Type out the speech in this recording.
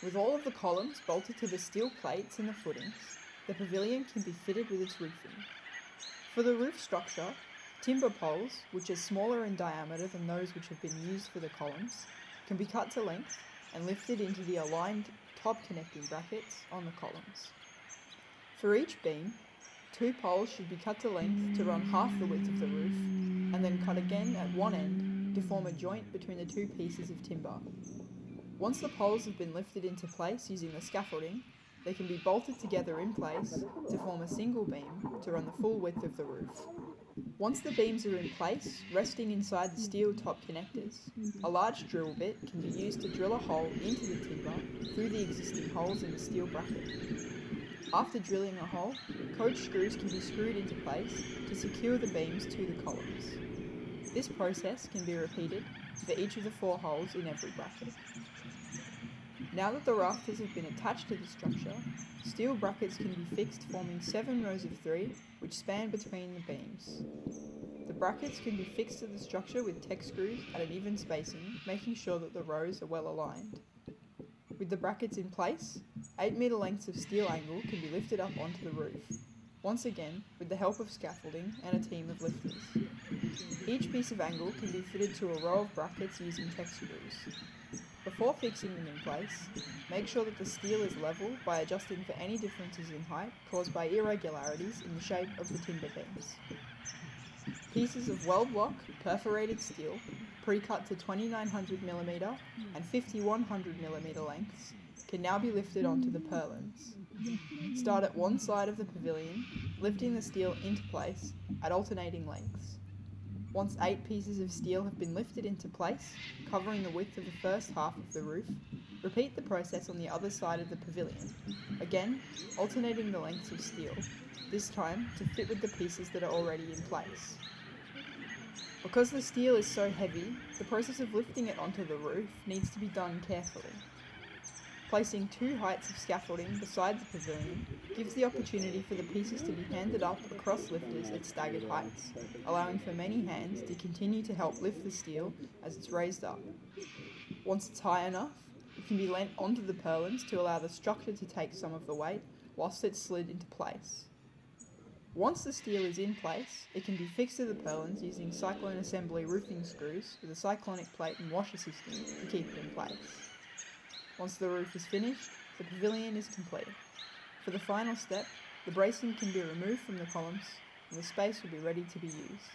With all of the columns bolted to the steel plates in the footings, the pavilion can be fitted with its roofing. For the roof structure, timber poles, which are smaller in diameter than those which have been used for the columns, can be cut to length and lifted into the aligned top connecting brackets on the columns. For each beam, 2 poles should be cut to length to run half the width of the roof, and then cut again at one end to form a joint between the 2 pieces of timber. Once the poles have been lifted into place using the scaffolding, they can be bolted together in place to form a single beam to run the full width of the roof. Once the beams are in place, resting inside the steel top connectors, a large drill bit can be used to drill a hole into the timber through the existing holes in the steel bracket. After drilling a hole, coach screws can be screwed into place to secure the beams to the columns. This process can be repeated for each of the 4 holes in every bracket. Now that the rafters have been attached to the structure, steel brackets can be fixed forming 7 rows of 3 which span between the beams. The brackets can be fixed to the structure with Tek screws at an even spacing, making sure that the rows are well aligned. With the brackets in place, 8 metre lengths of steel angle can be lifted up onto the roof, once again with the help of scaffolding and a team of lifters. Each piece of angle can be fitted to a row of brackets using Tek screws. Before fixing them in place, make sure that the steel is level by adjusting for any differences in height caused by irregularities in the shape of the timber beams. Pieces of well-block perforated steel, pre-cut to 2900mm and 5100mm lengths, can now be lifted onto the purlins. Start at one side of the pavilion, lifting the steel into place at alternating lengths. Once 8 pieces of steel have been lifted into place, covering the width of the first half of the roof, repeat the process on the other side of the pavilion, again alternating the lengths of steel, this time to fit with the pieces that are already in place. Because the steel is so heavy, the process of lifting it onto the roof needs to be done carefully. Placing 2 heights of scaffolding beside the pavilion gives the opportunity for the pieces to be handed up across lifters at staggered heights, allowing for many hands to continue to help lift the steel as it's raised up. Once it's high enough, it can be leant onto the purlins to allow the structure to take some of the weight whilst it's slid into place. Once the steel is in place, it can be fixed to the purlins using cyclone assembly roofing screws with a cyclonic plate and washer system to keep it in place. Once the roof is finished, the pavilion is complete. For the final step, the bracing can be removed from the columns and the space will be ready to be used.